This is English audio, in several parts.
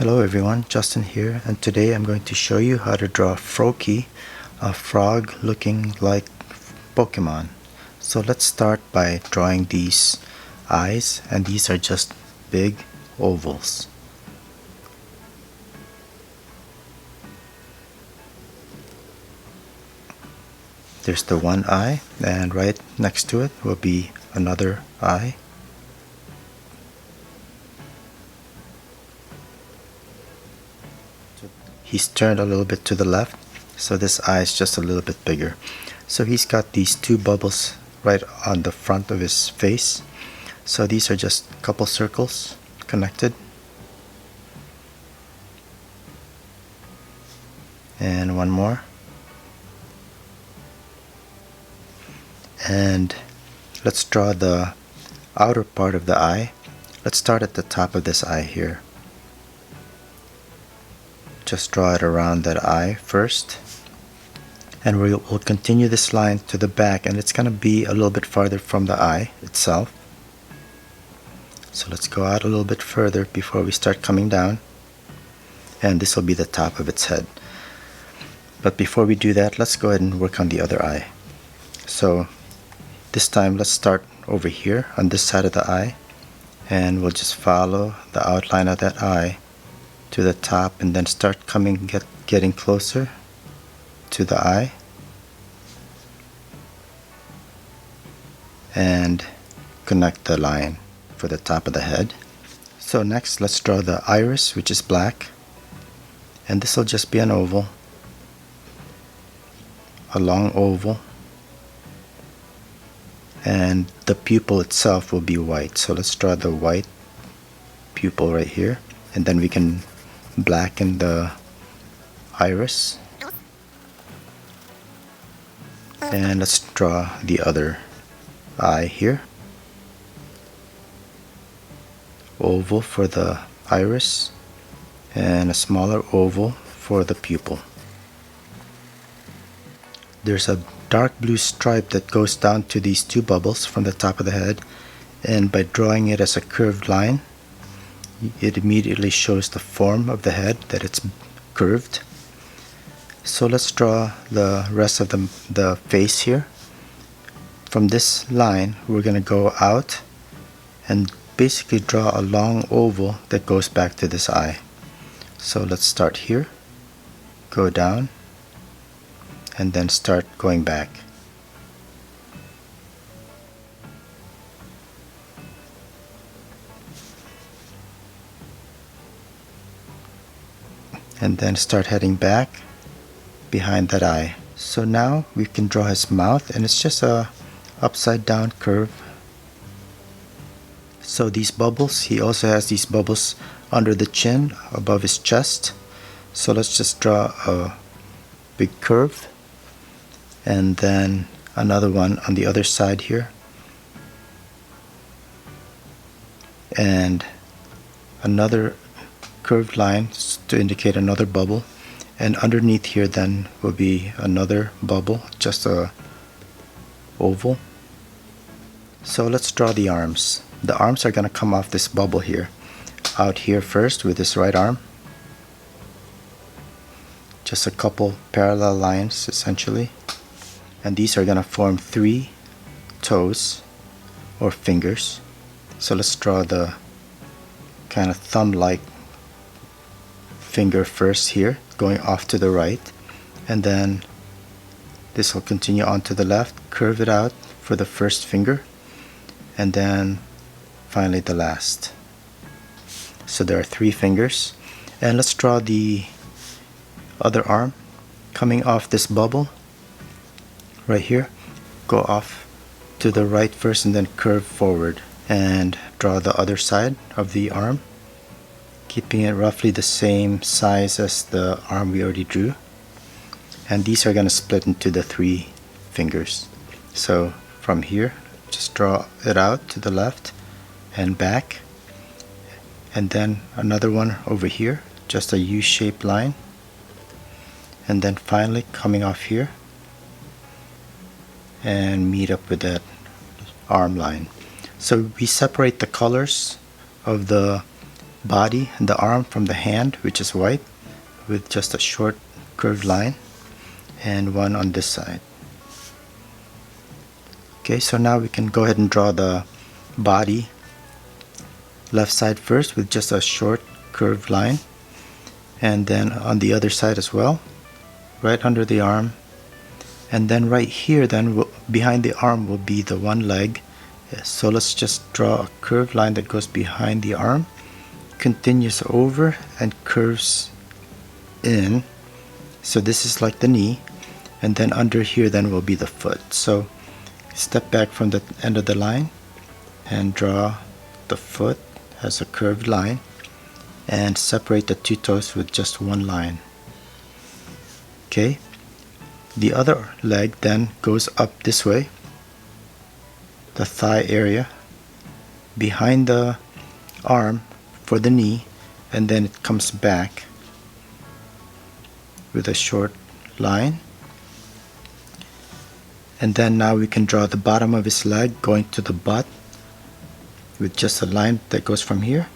Hello everyone, Justin here, and today I'm going to show you how to draw FROAKIE, a frog looking like Pokemon. So let's start by drawing these eyes, and these are just big ovals. There's the one eye, and right next to it will be another eye. He's turned a little bit to the left, so this eye is just a little bit bigger. So he's got these two bubbles right on the front of his face. So these are just a couple circles connected. And one more. And let's draw the outer part of the eye. Let's start at the top of this eye here. Just draw it around that eye first, and we'll continue this line to the back, and it's going to be a little bit farther from the eye itself. So let's go out a little bit further before we start coming down, and this will be the top of its head. But before we do that, let's go ahead and work on the other eye. So this time let's start over here on this side of the eye, and we'll just follow the outline of that eye to the top, and then start getting closer to the eye, and connect the line for the top of the head. So next, let's draw the iris, which is black, and this will just be an oval, a long oval, and the pupil itself will be white. So let's draw the white pupil right here, and then we can blacken the iris. And let's draw the other eye here. Oval for the iris, and a smaller oval for the pupil. There's a dark blue stripe that goes down to these two bubbles from the top of the head, and by drawing it as a curved line, it immediately shows the form of the head, that it's curved. So let's draw the rest of the face here. From this line, we're going to go out and basically draw a long oval that goes back to this eye. So let's start here, go down, and then start going back. And then start heading back behind that eye. So now we can draw his mouth, and it's just a upside down curve. So these bubbles, he also has these bubbles under the chin, above his chest. So let's just draw a big curve, and then another one on the other side here, and another curved line to indicate another bubble, and underneath here then will be another bubble, just a oval. So let's draw the arms. The arms are going to come off this bubble here, out here first with this right arm. Just a couple parallel lines essentially, and these are going to form 3 toes or fingers. So let's draw the kind of thumb-like finger first here, going off to the right, and then this will continue on to the left, curve it out for the first finger, and then finally the last. So there are 3 fingers. And let's draw the other arm coming off this bubble right here. Go off to the right first and then curve forward, and draw the other side of the arm, keeping it roughly the same size as the arm we already drew. And these are going to split into the 3 fingers. So from here, just draw it out to the left and back, and then another one over here, just a U-shaped line, and then finally coming off here and meet up with that arm line. So we separate the colors of the body and the arm from the hand, which is white, with just a short curved line, and one on this side. Okay, so now we can go ahead and draw the body left side first with just a short curved line, and then on the other side as well, right under the arm, and then right here then behind the arm will be the one leg. So let's just draw a curved line that goes behind the arm, continues over and curves in. So this is like the knee, and then under here then will be the foot. So step back from the end of the line and draw the foot as a curved line, and separate the two toes with just one line. Okay, the other leg then goes up this way, the thigh area, behind the arm for the knee, and then it comes back with a short line. And then now we can draw the bottom of his leg going to the butt with just a line that goes from here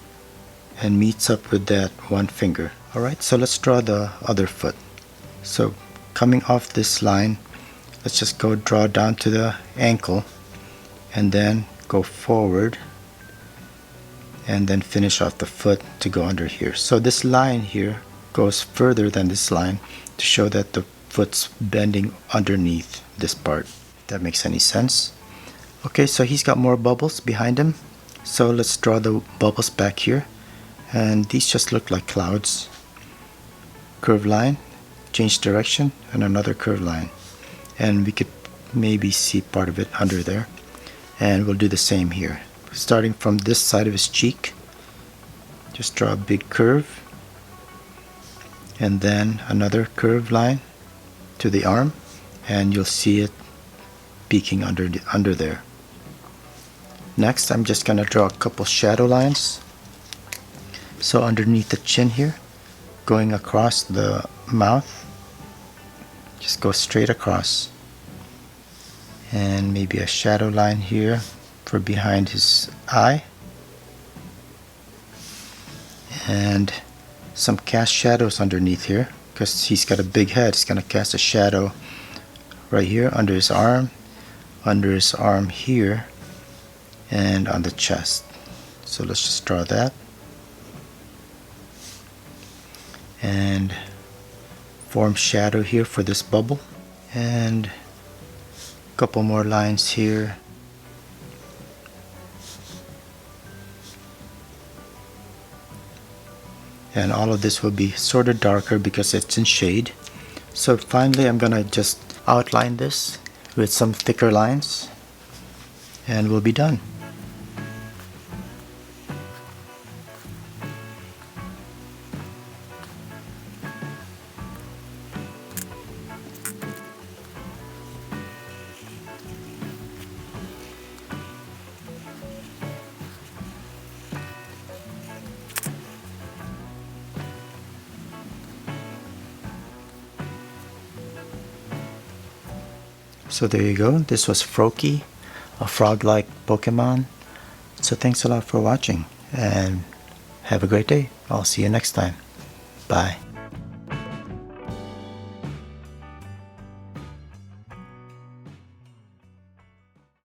and meets up with that one finger. Alright, so let's draw the other foot. So coming off this line, let's just go draw down to the ankle and then go forward and then finish off the foot to go under here. So this line here goes further than this line to show that the foot's bending underneath this part. If that makes any sense. Okay, so he's got more bubbles behind him. So let's draw the bubbles back here. And these just look like clouds. Curved line, change direction, and another curved line. And we could maybe see part of it under there. And we'll do the same here. Starting from this side of his cheek, just draw a big curve. And then another curved line to the arm. And you'll see it peeking under there. Next, I'm just going to draw a couple shadow lines. So underneath the chin here, going across the mouth, just go straight across. And maybe a shadow line here for behind his eye. And some cast shadows underneath here, because he's got a big head. He's going to cast a shadow right here under his arm here, and on the chest. So let's just draw that. And form shadow here for this bubble. And a couple more lines here. And all of this will be sort of darker because it's in shade. So finally I'm gonna just outline this with some thicker lines, and we'll be done. So there you go. This was FROAKIE, a frog-like Pokemon. So thanks a lot for watching, and have a great day. I'll see you next time. Bye.